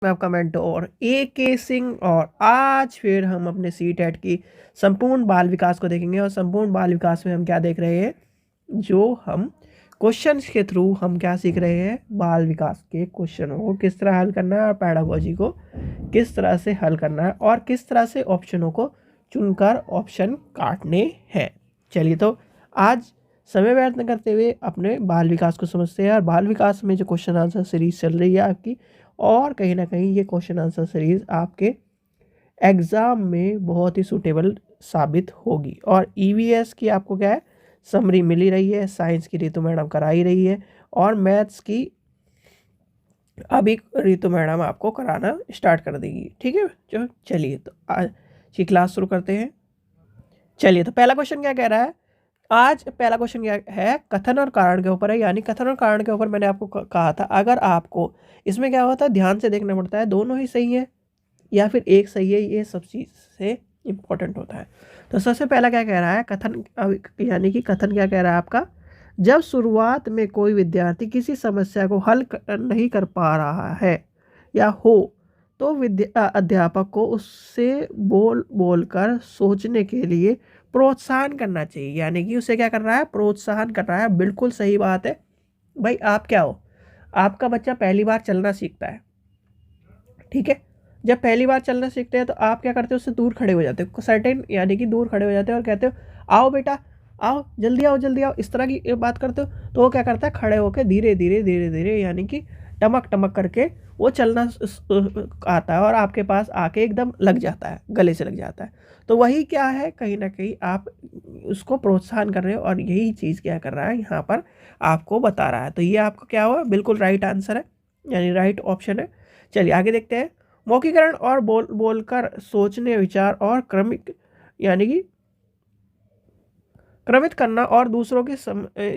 मैं आपका mentor AK Singh और आज फिर हम अपने CTET की संपूर्ण बाल विकास को देखेंगे। और संपूर्ण बाल विकास में हम क्या देख रहे हैं, जो हम क्वेश्चंस के थ्रू हम क्या सीख रहे हैं, बाल विकास के क्वेश्चनों को किस तरह हल करना है और पैडागोजी को किस तरह से हल करना है और किस तरह से ऑप्शनों को चुनकर ऑप्शन काटने हैं। चलिए तो आज समय व्यर्थ न करते हुए अपने बाल विकास को समझते हैं। और बाल विकास में जो क्वेश्चन आंसर सीरीज चल रही है आपकी, और कहीं ना कहीं ये क्वेश्चन आंसर सीरीज आपके एग्ज़ाम में बहुत ही सूटेबल साबित होगी। और EVS की आपको क्या है, समरी मिल ही रही है। साइंस की रितु मैडम करा ही रही है और मैथ्स की अभी रितु मैडम आपको कराना स्टार्ट कर देगी। ठीक है, जो चलिए तो आज की क्लास शुरू करते हैं। चलिए तो पहला क्वेश्चन क्या कह रहा है, आज पहला क्वेश्चन क्या है, कथन और कारण के ऊपर है। यानी कथन और कारण के ऊपर मैंने आपको कहा था, अगर आपको इसमें क्या होता है, ध्यान से देखना पड़ता है, दोनों ही सही है या फिर एक सही है, ये सब चीज़ से इम्पोर्टेंट होता है। तो सबसे पहला क्या कह रहा है, कथन, यानी कि कथन क्या कह रहा है आपका, जब शुरुआत में कोई विद्यार्थी किसी समस्या को हल नहीं कर पा रहा है या हो तो अध्यापक को उससे बोल कर सोचने के लिए प्रोत्साहन करना चाहिए। यानी कि उसे क्या कर रहा है, प्रोत्साहन कर रहा है। बिल्कुल सही बात है भाई। आप क्या हो, आपका बच्चा पहली बार चलना सीखता है, ठीक है। जब पहली बार चलना सीखते हैं तो आप क्या करते हो, उससे दूर खड़े हो जाते हो, सर्टेन यानी कि दूर खड़े हो जाते हो और कहते हो आओ बेटा आओ, जल्दी आओ जल्दी आओ, इस तरह की बात करते हो। तो वो क्या करता है, खड़े होकर धीरे धीरे धीरे धीरे यानी कि टमक टमक करके वो चलना आता है और आपके पास आके एकदम लग जाता है, गले से लग जाता है। तो वही क्या है, कहीं ना कहीं आप उसको प्रोत्साहन कर रहे हो और यही चीज़ क्या कर रहा है यहाँ पर आपको बता रहा है। तो ये आपको क्या हुआ, बिल्कुल राइट आंसर है, यानी राइट ऑप्शन है। चलिए आगे देखते हैं। मौखिकरण और बोलकर सोचने, विचार और क्रमिक यानी कि क्रमित करना और दूसरों की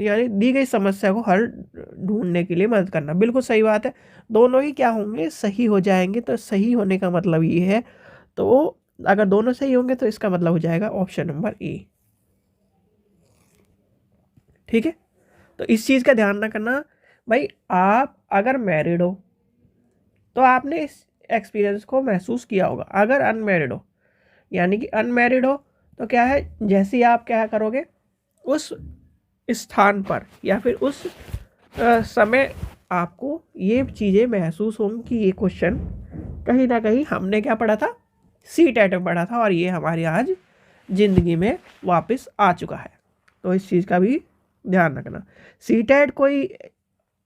यानी दी गई समस्या को हल ढूंढने के लिए मदद करना। बिल्कुल सही बात है, दोनों ही क्या होंगे, सही हो जाएंगे। तो सही होने का मतलब ये है, तो अगर दोनों सही होंगे तो इसका मतलब हो जाएगा ऑप्शन नंबर ए। ठीक है, तो इस चीज़ का ध्यान रखना भाई। आप अगर मैरिड हो तो आपने इस एक्सपीरियंस को महसूस किया होगा। अगर अनमैरिड हो, यानी कि अनमैरिड हो, तो क्या है, जैसे ही आप क्या करोगे उस स्थान पर या फिर उस समय आपको ये चीज़ें महसूस होंगी कि ये क्वेश्चन कहीं ना कहीं हमने क्या पढ़ा था, CTET में पढ़ा था और ये हमारे आज ज़िंदगी में वापस आ चुका है। तो इस चीज़ का भी ध्यान रखना। CTET कोई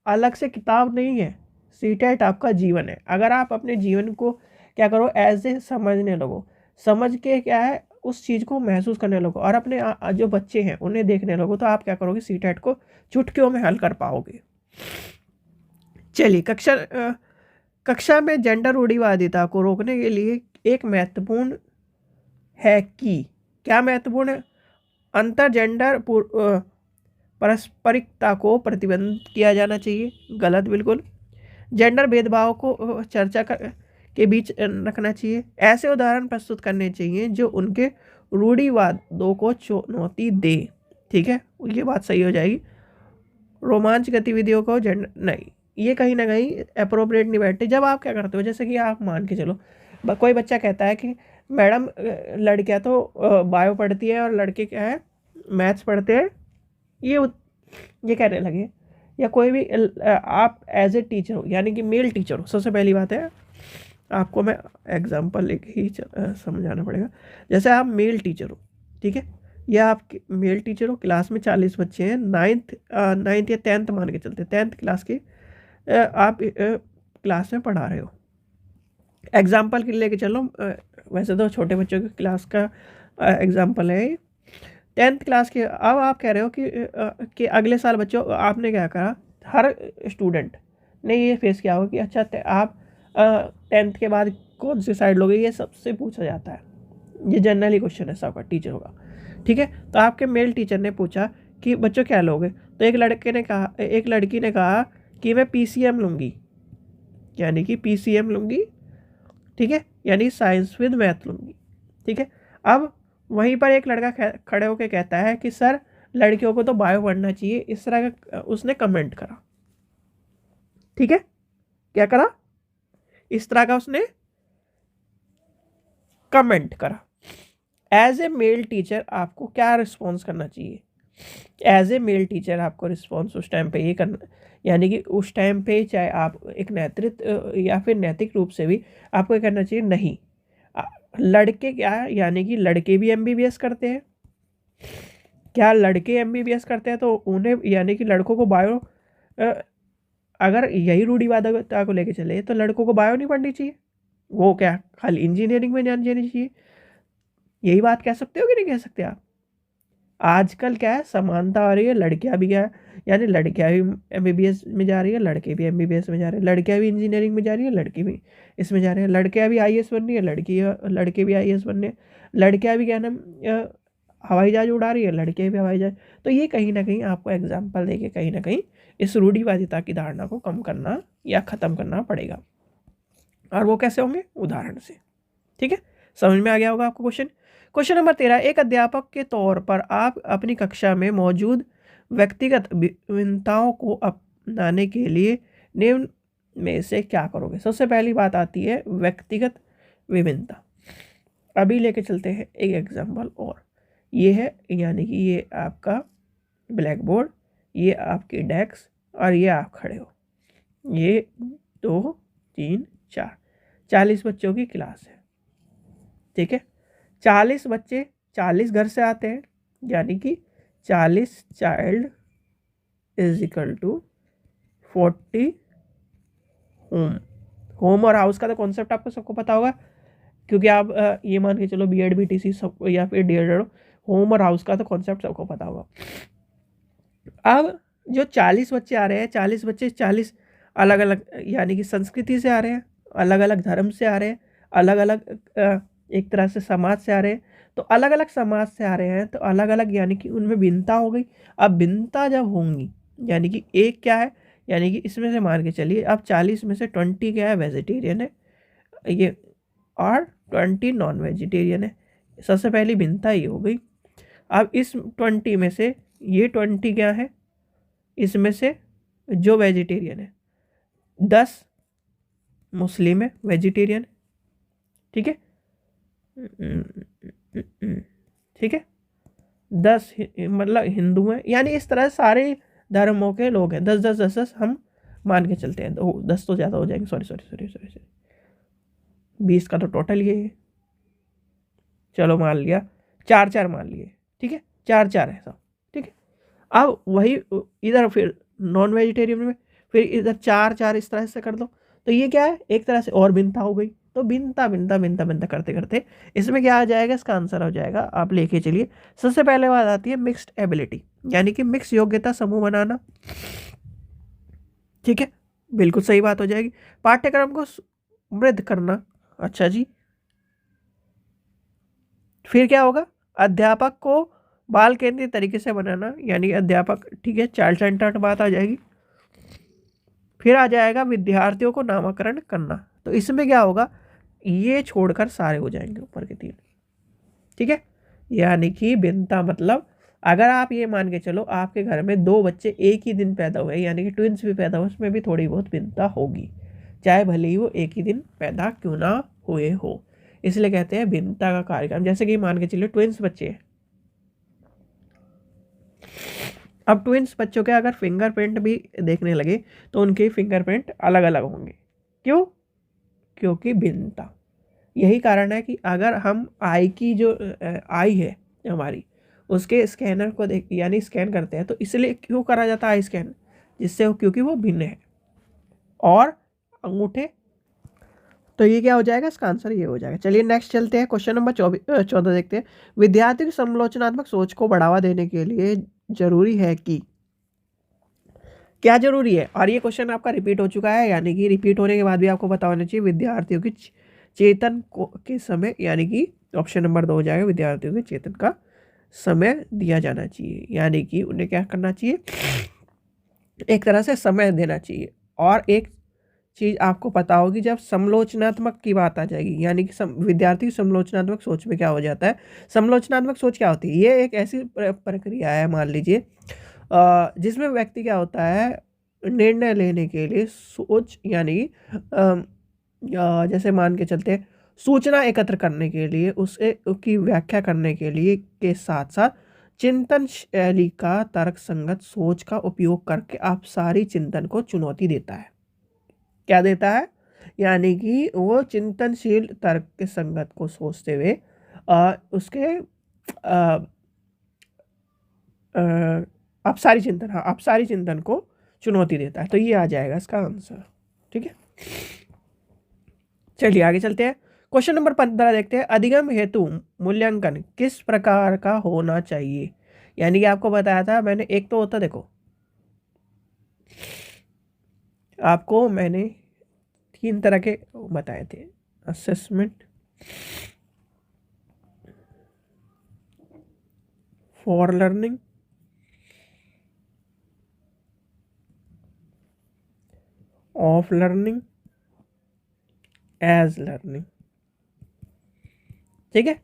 अलग से किताब नहीं है, CTET आपका जीवन है। अगर आप अपने जीवन को क्या करो, एज ए समझने लगो, समझ के क्या है उस चीज़ को महसूस करने लगो और अपने जो बच्चे हैं उन्हें देखने लगो, तो आप क्या करोगे, CTET को चुटकियों में हल कर पाओगे। चलिए कक्षा में जेंडर रूढ़िवादिता को रोकने के लिए एक महत्वपूर्ण है कि, क्या महत्वपूर्ण है, अंतर जेंडर पारस्परिकता को प्रतिबंधित किया जाना चाहिए। गलत, बिल्कुल। जेंडर भेदभाव को चर्चा के बीच रखना चाहिए। ऐसे उदाहरण प्रस्तुत करने चाहिए जो उनके रूढ़िवादों को चुनौती दे। ठीक है, ये बात सही हो जाएगी। रोमांच गतिविधियों को जेंडर नहीं, ये कहीं ना कहीं अप्रोप्रिएट नहीं बैठते। जब आप क्या करते हो, जैसे कि आप मान के चलो कोई बच्चा कहता है कि मैडम लड़कियां तो बायो पढ़ती है और लड़के क्या है, मैथ्स पढ़ते हैं, ये कहने लगे। या कोई भी आप एज ए टीचर हो, यानी कि मेल टीचर हो, सबसे पहली बात है आपको मैं एग्जांपल लेके ही समझाना पड़ेगा। जैसे आप मेल टीचर हो, ठीक है, या आप मेल टीचर हो, क्लास में 40 बच्चे हैं, नाइन्थ या 10th मान के चलते, 10th क्लास के आप क्लास में पढ़ा रहे हो। एग्जाम्पल के लेके चलो, वैसे तो छोटे बच्चों की क्लास का एग्जाम्पल है। 10th क्लास के, अब आप कह रहे हो कि अगले साल बच्चों आपने क्या करा, हर स्टूडेंट ने ये फेस किया हो कि अच्छा आप 10th के बाद कौन सी साइड लोगे, ये सबसे पूछा जाता है, ये जनरली क्वेश्चन है सबका टीचर होगा। ठीक है, तो आपके मेल टीचर ने पूछा कि बच्चों क्या लोगे, तो एक लड़की ने कहा कि मैं PCM लूँगी, यानी कि PCM लूँगी। ठीक है, यानी साइंस विद मैथ लूँगी। ठीक है, अब वहीं पर एक लड़का खड़े होकर कहता है कि सर लड़कियों को तो बायो पढ़ना चाहिए, इस तरह का उसने कमेंट करा। ठीक है, क्या करा, इस तरह का उसने कमेंट करा। एज ए मेल टीचर आपको क्या रिस्पॉन्स करना चाहिए? एज ए मेल टीचर आपको रिस्पॉन्स उस टाइम पे ये करना, यानी कि उस टाइम पे चाहे आप एक नेतृत्व या फिर नैतिक रूप से भी आपको ये करना चाहिए, नहीं लड़के क्या, यानी कि लड़के भी एमबीबीएस करते हैं क्या? लड़के एमबीबीएस करते हैं तो उन्हें, यानी कि लड़कों को बायो, अगर यही रूढ़िवादिता को लेके चले तो लड़कों को बायो नहीं पढ़नी चाहिए, वो क्या खाली इंजीनियरिंग में जान जानी चाहिए? यही बात कह सकते हो कि नहीं कह सकते आप? आजकल क्या है, समानता आ रही है, लड़कियां भी क्या है, यानी लड़कियां भी एमबीबीएस में जा रही है, लड़के भी एमबीबीएस में जा रहे हैं, लड़कियां भी इंजीनियरिंग में जा रही है, लड़की भी इसमें जा रहे हैं, लड़कियां भी आईएएस बन रही है, लड़के भी आईएएस बन रहे हैं, लड़कियां भी क्या नाम हवाई जहाज उड़ा रही है, लड़के भी हवाई जहाज। तो ये कहीं ना कहीं आपको एग्जाम्पल देके कहीं ना कहीं इस रूढ़िवादिता की धारणा को कम करना या ख़त्म करना पड़ेगा। और वो कैसे होंगे? उदाहरण से। ठीक है, समझ में आ गया होगा आपको क्वेश्चन। क्वेश्चन नंबर 13, एक अध्यापक के तौर पर आप अपनी कक्षा में मौजूद व्यक्तिगत विभिन्नताओं को अपनाने के लिए निम्न में से क्या करोगे? सबसे पहली बात आती है व्यक्तिगत विभिन्नता। अभी लेके चलते हैं एक एग्जाम्पल और, ये है यानी कि ये आपका ब्लैक बोर्ड, ये आपकी डेस्क और ये आप खड़े हो, ये 2 3 4 40 बच्चों की क्लास है। ठीक है, 40 बच्चे 40 घर से आते हैं, यानी कि 40 child is equal to 40 home. Home और हाउस का तो कॉन्सेप्ट आपको सबको पता होगा, क्योंकि आप ये मान के चलो बीएड बीटीसी सब या फिर डीएड, होम और हाउस का तो कॉन्सेप्ट सबको पता होगा। अब जो 40 बच्चे आ रहे हैं, 40 बच्चे 40 अलग अलग यानी कि संस्कृति से आ रहे हैं, अलग अलग धर्म से आ रहे हैं, अलग अलग एक तरह से समाज से आ रहे हैं। तो अलग अलग समाज से आ रहे हैं तो अलग अलग, यानी कि उनमें भिन्नता हो गई। अब भिन्नता जब होंगी, यानी कि एक क्या है, यानी कि इसमें से मान के चलिए अब 40 में से 20 क्या है, वेजिटेरियन है ये, और 20 नॉन वेजिटेरियन है। सबसे पहली भिन्नता ये हो गई। अब इस 20 में से ये 20 क्या है, इसमें से जो वेजिटेरियन है 10 मुस्लिम है वेजिटेरियन। ठीक है, ठीक है, 10 मतलब हिंदू हैं, यानी इस तरह सारे धर्मों के लोग हैं, 10 10 10 10 हम मान के चलते हैं। 10 तो ज़्यादा हो जाएंगे, sorry sorry sorry sorry sorry 20 का तो टोटल ये है, चलो मान लिया 4 4 मान लिए। ठीक है, 4 4 है सब। ठीक है, अब वही इधर फिर नॉन वेजिटेरियन में फिर इधर 4 4 इस तरह से कर दो, तो ये क्या है, एक तरह से और भिन्नता हो गई। तो भिन्नता भिन्नता भिन्नता भिन्नता करते करते इसमें क्या आ जाएगा, इसका आंसर हो जाएगा, आप लेके चलिए। सबसे पहले बात आती है मिक्स्ड एबिलिटी, यानी कि मिक्स योग्यता समूह बनाना। ठीक है, बिल्कुल सही बात हो जाएगी। पाठ्यक्रम को समृद्ध करना, अच्छा जी। फिर क्या होगा, अध्यापक को बाल केंद्रित तरीके से बनाना, यानी अध्यापक, ठीक है, चाइल्ड सेंटर्ड बात आ जाएगी। फिर आ जाएगा विद्यार्थियों को नामकरण करना, तो इसमें क्या होगा, ये छोड़कर सारे हो जाएंगे ऊपर के 3। ठीक है, यानी कि भिन्नता मतलब अगर आप ये मान के चलो आपके घर में 2 बच्चे एक ही दिन पैदा हुए, यानी कि ट्विंस भी पैदा हुए, उसमें भी थोड़ी बहुत भिन्नता होगी, चाहे भले ही वो एक ही दिन पैदा क्यों ना हुए हो। इसलिए कहते हैं भिन्नता का कार्यक्रम। जैसे कि मान के चलिए ट्विंस बच्चे हैं, अब ट्विंस बच्चों के अगर फिंगरप्रिंट भी देखने लगे तो उनके फिंगरप्रिंट अलग अलग होंगे। क्यों? क्योंकि भिन्नता। यही कारण है कि अगर हम आई की जो आई है हमारी, उसके स्कैनर को देख यानी स्कैन करते हैं, तो इसलिए क्यों करा जाता है आई स्कैन, जिससे क्योंकि वो भिन्न है। और अंगूठे, तो ये क्या हो जाएगा, इसका आंसर ये हो जाएगा। चलिए नेक्स्ट चलते हैं, क्वेश्चन नंबर 14 देखते हैं। विद्यार्थी की समालोचनात्मक सोच को बढ़ावा देने के लिए जरूरी है कि, क्या जरूरी है? और ये क्वेश्चन आपका रिपीट हो चुका है, यानी कि रिपीट होने के बाद भी आपको पता होना चाहिए, विद्यार्थियों की चेतन के समय, यानी कि ऑप्शन नंबर 2 हो जाएगा, विद्यार्थियों के चेतन का समय दिया जाना चाहिए, यानी कि उन्हें क्या करना चाहिए, एक तरह से समय देना चाहिए। और एक चीज़ आपको पता होगी, जब समालोचनात्मक की बात आ जाएगी, यानी कि विद्यार्थी समालोचनात्मक सोच में क्या हो जाता है, समालोचनात्मक सोच क्या होती है, ये एक ऐसी प्रक्रिया है, मान लीजिए जिसमें व्यक्ति क्या होता है, निर्णय लेने के लिए सोच, यानी जैसे मान के चलते हैं, सूचना एकत्र करने के लिए, उसे की व्याख्या करने के लिए के साथ साथ चिंतन शैली का तर्क संगत सोच का उपयोग करके आप सारी चिंतन को चुनौती देता है। क्या देता है? यानी कि वो चिंतनशील तर्क के संगत को सोचते हुए उसके आप सारी चिंतन को चुनौती देता है। तो ये आ जाएगा इसका आंसर। ठीक है, चलिए आगे चलते हैं। क्वेश्चन नंबर 15 देखते हैं। अधिगम हेतु मूल्यांकन किस प्रकार का होना चाहिए? यानी कि आपको बताया था मैंने, एक तो होता, देखो आपको मैंने 3 तरह के बताए थे, assessment, for learning, of learning, as learning. ठीक है,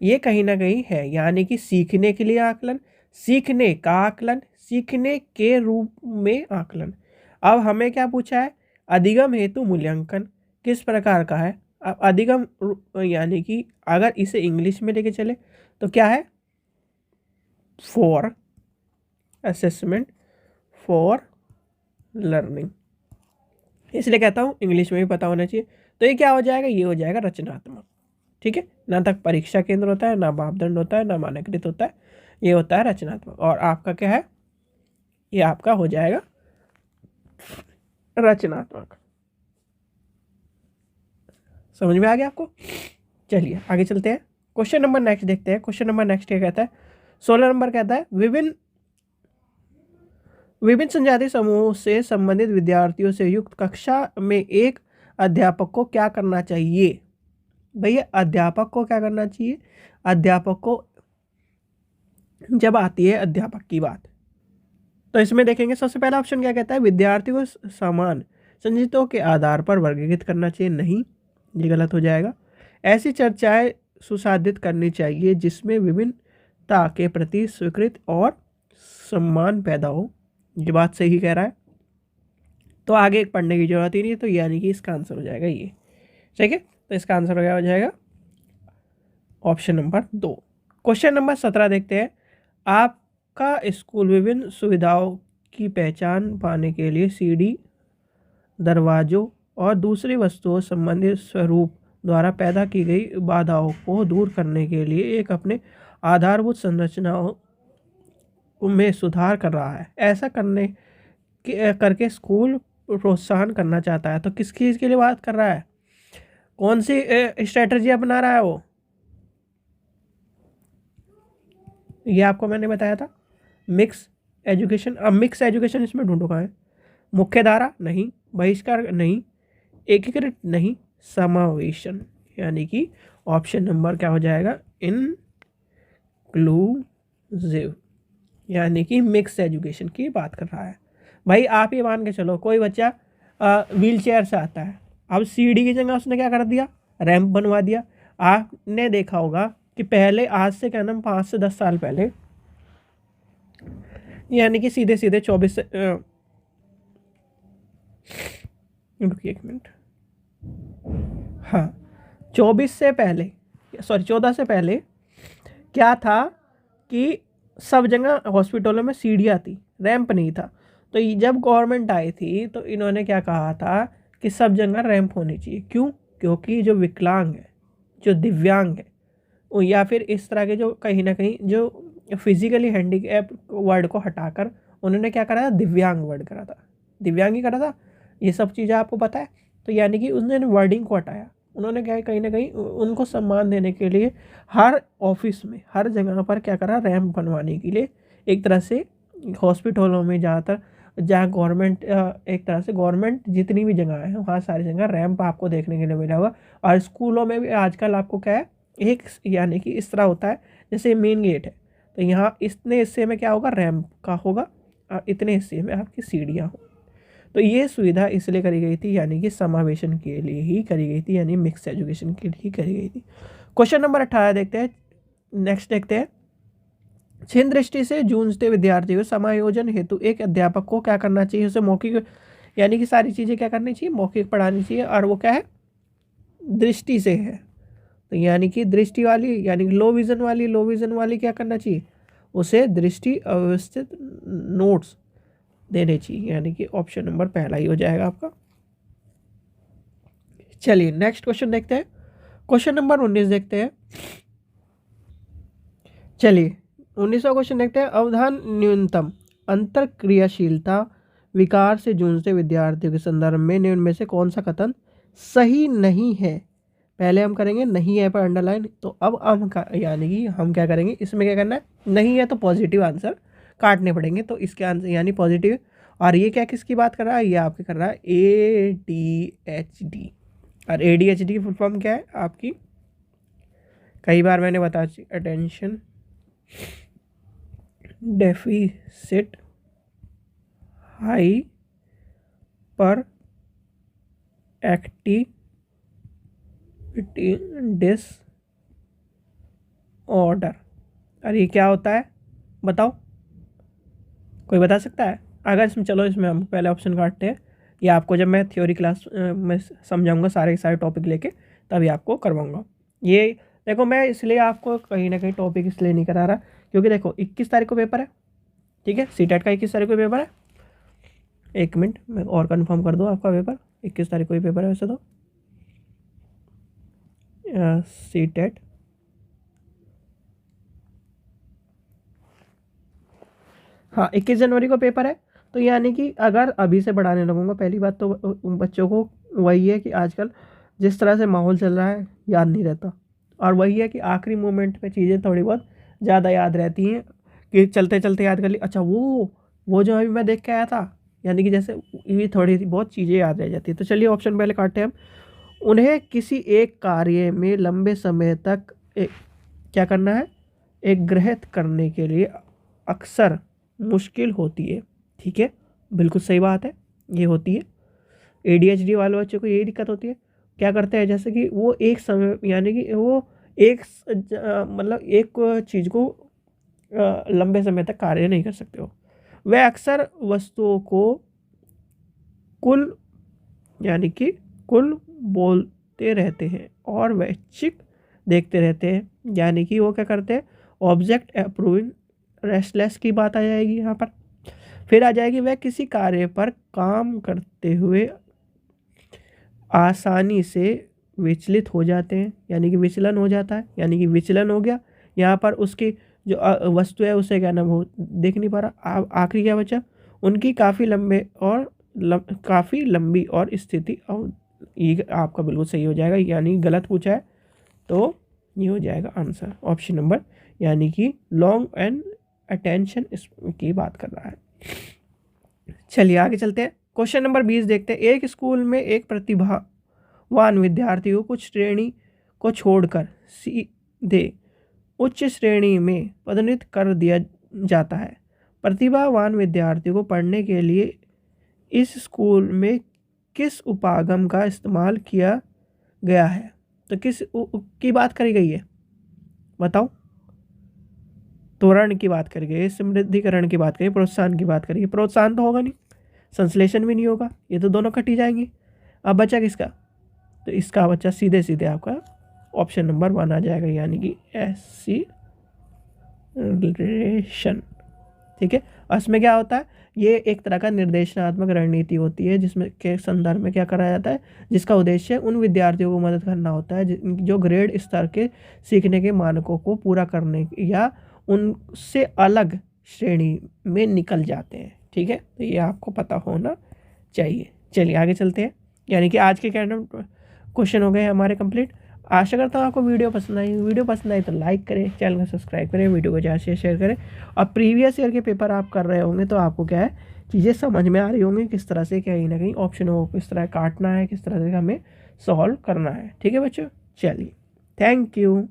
ये कहीं ना कहीं है, यानी कि सीखने के लिए आकलन, सीखने का आकलन, सीखने के रूप में आकलन। अब हमें क्या पूछा है? अधिगम हेतु मूल्यांकन किस प्रकार का है? अब अधिगम यानी कि अगर इसे इंग्लिश में लेके चले तो क्या है? For assessment, for learning. इसलिए कहता हूँ इंग्लिश में भी पता होना चाहिए। तो ये क्या हो जाएगा? ये हो जाएगा रचनात्मक। ठीक है, ना तक परीक्षा केंद्र होता है, ना मापदंड होता है, ना मानकीकृत होता है, ये होता है रचनात्मक। और आपका क्या है? ये आपका हो जाएगा रचनात्मक। समझ में आ गया आपको? चलिए आगे चलते हैं। क्वेश्चन नंबर नेक्स्ट देखते हैं। क्वेश्चन नंबर नेक्स्ट क्या कहता है? 16 नंबर कहता है, विभिन्न जनजातीय समूह से संबंधित विद्यार्थियों से युक्त कक्षा में एक अध्यापक को क्या करना चाहिए? भैया अध्यापक को क्या करना चाहिए? अध्यापक को जब आती है अध्यापक की बात, तो इसमें देखेंगे सबसे पहला ऑप्शन क्या कहता है? विद्यार्थियों को समान संचितों के आधार पर वर्गीकृत करना चाहिए। नहीं, ये गलत हो जाएगा। ऐसी चर्चाएं सुसाधित करनी चाहिए जिसमें विभिन्नता के प्रति स्वीकृति और सम्मान पैदा हो। ये बात सही कह रहा है, तो आगे पढ़ने की जरूरत ही नहीं है। तो यानी कि इसका आंसर हो जाएगा ये। ठीक है, तो इसका आंसर हो जाएगा ऑप्शन नंबर 2। क्वेश्चन नंबर 17 देखते हैं। आपका स्कूल विभिन्न सुविधाओं की पहचान पाने के लिए सीढ़ी, दरवाजों और दूसरी वस्तुओं संबंधित स्वरूप द्वारा पैदा की गई बाधाओं को दूर करने के लिए एक अपने आधारभूत संरचनाओं में सुधार कर रहा है। ऐसा करके स्कूल प्रोत्साहन करना चाहता है। तो किस चीज़ के लिए बात कर रहा है? कौन सी स्ट्रेटजी अपना रहा है वो? ये आपको मैंने बताया था, मिक्स एजुकेशन। अब मिक्स एजुकेशन इसमें ढूंढो कहाँ है? मुख्य धारा नहीं, बहिष्कार नहीं, एकीकृत नहीं, समावेशन। यानी कि ऑप्शन नंबर क्या हो जाएगा? इंक्लूसिव, यानी कि मिक्स एजुकेशन की बात कर रहा है। भाई आप ये मान के चलो, कोई बच्चा व्हील चेयर से आता है, अब सीढ़ी की जगह उसने क्या कर दिया? रैंप बनवा दिया। आपने देखा होगा कि पहले, आज से क्या नाम 5 से 10 साल पहले, यानी कि सीधे सीधे 24 से रुकिए 1 मिनट, हाँ 24 से पहले, सॉरी 14 से पहले क्या था कि सब जगह हॉस्पिटलों में सीढ़ियाँ थी, रैंप नहीं था। तो जब गवर्नमेंट आई थी तो इन्होंने क्या कहा था कि सब जगह रैंप होनी चाहिए। क्यों? क्योंकि जो विकलांग है, जो दिव्यांग है, या फिर इस तरह के जो कहीं ना कहीं जो फिजिकली हैंडीकैप वर्ड को हटाकर उन्होंने क्या करा था? दिव्यांग वर्ड करा था, दिव्यांग ही करा था। ये सब चीज़ें आपको पता है। तो यानी कि उन्होंने वर्डिंग को हटाया। उन्होंने क्या कहीं ना कहीं उनको सम्मान देने के लिए हर ऑफिस में, हर जगह पर क्या करा? रैंप बनवाने के लिए। एक तरह से हॉस्पिटलों में ज़्यादातर जहाँ गवर्नमेंट, एक तरह से गवर्नमेंट जितनी भी जगह है वहाँ सारी जगह रैंप आपको देखने के लिए मिला हुआ। और स्कूलों में भी आजकल आपको क्या है? एक यानी कि इस तरह होता है, जैसे मेन गेट है तो यहाँ इतने हिस्से में क्या होगा? रैंप का होगा, और इतने हिस्से में आपकी सीढ़ियाँ हो। तो ये सुविधा इसलिए करी गई थी, यानी कि समावेशन के लिए ही करी गई थी, यानी मिक्स एजुकेशन के लिए ही करी गई थी। क्वेश्चन नंबर 18 देखते हैं। नेक्स्ट देखते हैं। छिन्न दृष्टि से जूझते विद्यार्थियों को समायोजन हेतु एक अध्यापक को क्या करना चाहिए? उसे मौखिक, यानी कि सारी चीज़ें क्या करनी चाहिए? मौखिक पढ़ानी चाहिए। और वो क्या है? दृष्टि से है, तो यानी कि दृष्टि वाली यानी कि लो विजन वाली क्या करना चाहिए, उसे दृष्टि अव्यवस्थित नोट्स देने चाहिए, यानी कि ऑप्शन नंबर पहला ही हो जाएगा आपका। चलिए नेक्स्ट क्वेश्चन देखते हैं, क्वेश्चन नंबर 19 देखते हैं। चलिए 19वां क्वेश्चन देखते हैं। अवधान न्यूनतम अंतर क्रियाशीलता विकार से जूझते विद्यार्थियों के संदर्भ में निम्न में से कौन सा कथन सही नहीं है। पहले हम करेंगे नहीं है पर अंडरलाइन, तो अब हम यानी कि हम क्या करेंगे, इसमें क्या करना है, नहीं है तो पॉजिटिव आंसर काटने पड़ेंगे, तो इसके आंसर यानी पॉजिटिव। और ये क्या किसकी बात कर रहा है, ये आपके कर रहा है ADHD। और ADHD की फुल फॉर्म क्या है आपकी, कई बार मैंने बता attention deficit hyper activity disorder. अरे ये क्या होता है बताओ, कोई बता सकता है। अगर इसमें चलो इसमें हम पहले ऑप्शन काटते हैं, ये आपको जब मैं थ्योरी क्लास में समझाऊंगा सारे सारे टॉपिक लेके तभी आपको करवाऊंगा। ये देखो मैं इसलिए आपको कहीं ना कहीं टॉपिक इसलिए नहीं करा रहा क्योंकि देखो 21 तारीख को पेपर है, ठीक है, सीटेट का 21 तारीख को पेपर है। एक मिनट मैं और कंफर्म कर दूँ, आपका पेपर 21 तारीख को ही पेपर है वैसे तो, सीटेट हाँ 21 जनवरी को पेपर है। तो यानी कि अगर अभी से बढ़ाने लगूंगा, पहली बात तो बच्चों को वही है कि आजकल जिस तरह से माहौल चल रहा है याद नहीं रहता, और वही है कि आखिरी मोमेंट पे चीज़ें थोड़ी बहुत ज़्यादा याद रहती हैं कि चलते चलते याद कर ली, अच्छा वो जो अभी मैं देख के आया था, यानी कि जैसे ये थोड़ी बहुत चीज़ें याद रह जाती है। तो चलिए ऑप्शन पहले काटते हैं हम। उन्हें किसी एक कार्य में लंबे समय तक क्या करना है, एक ग्रहित करने के लिए अक्सर मुश्किल होती है, ठीक है, बिल्कुल सही बात है, ये होती है। ADHD वाले बच्चों को यही दिक्कत होती है, क्या करते हैं जैसे कि वो एक समय यानी कि वो एक मतलब एक चीज़ को लंबे समय तक कार्य नहीं कर सकते हो। वह अक्सर वस्तुओं को कुल यानी कि कुल बोलते रहते हैं और वैश्विक देखते रहते हैं, यानी कि वो क्या करते हैं, ऑब्जेक्ट अप्रूविंग रेस्टलेस की बात आ जाएगी यहाँ पर। फिर आ जाएगी वह किसी कार्य पर काम करते हुए आसानी से विचलित हो जाते हैं, यानी कि विचलन हो जाता है, यानी कि विचलन हो गया यहाँ पर, उसकी जो वस्तु है उसे क्या नाम वो देख नहीं पा रहा। आखिरी क्या बचा, उनकी काफ़ी लंबे और काफ़ी लंबी और स्थिति, और ये आपका बिल्कुल सही हो जाएगा, यानी गलत पूछा है तो ये हो जाएगा आंसर ऑप्शन नंबर, यानी कि लॉन्ग एंड अटेंशन की बात कर रहा है। चलिए आगे चलते हैं, क्वेश्चन नंबर 20 देखते हैं। एक स्कूल में एक प्रतिभावान विद्यार्थी को कुछ श्रेणी को छोड़कर सीधे उच्च श्रेणी में पदोन्नत कर दिया जाता है। प्रतिभावान विद्यार्थी को पढ़ने के लिए इस स्कूल में किस उपागम का इस्तेमाल किया गया है, तो किस की बात करी गई है बताओ। त्वरण की बात करी गई, समृद्धिकरण की बात करी, प्रोत्साहन की बात करी। प्रोत्साहन तो होगा नहीं, संश्लेषण भी नहीं होगा, ये तो दोनों कट ही जाएंगे। अब बचा किसका, तो इसका बच्चा सीधे सीधे आपका ऑप्शन नंबर 1 आ जाएगा, यानी कि एसिलेशन, ठीक है। इसमें क्या होता है, ये एक तरह का निर्देशनात्मक रणनीति होती है जिसमें के संदर्भ में क्या करा जाता है, जिसका उद्देश्य उन विद्यार्थियों को मदद करना होता है जो ग्रेड स्तर के सीखने के मानकों को पूरा करने या उनसे अलग श्रेणी में निकल जाते हैं, ठीक है। तो ये आपको पता होना चाहिए। चलिए आगे चलते हैं, यानी कि आज के कैंडम क्वेश्चन हो गए हमारे कंप्लीट। आशा करता हूँ आपको वीडियो पसंद आई तो लाइक करें, चैनल को सब्सक्राइब करें, वीडियो को ज़्यादा से शेयर करें। और प्रीवियस ईयर के पेपर आप कर रहे होंगे तो आपको क्या है चीज़ें समझ में आ रही होंगी, किस तरह से कहीं ना कहीं ऑप्शन को किस तरह काटना है, किस तरह से हमें सॉल्व करना है, ठीक है बच्चों। चलिए थैंक यू।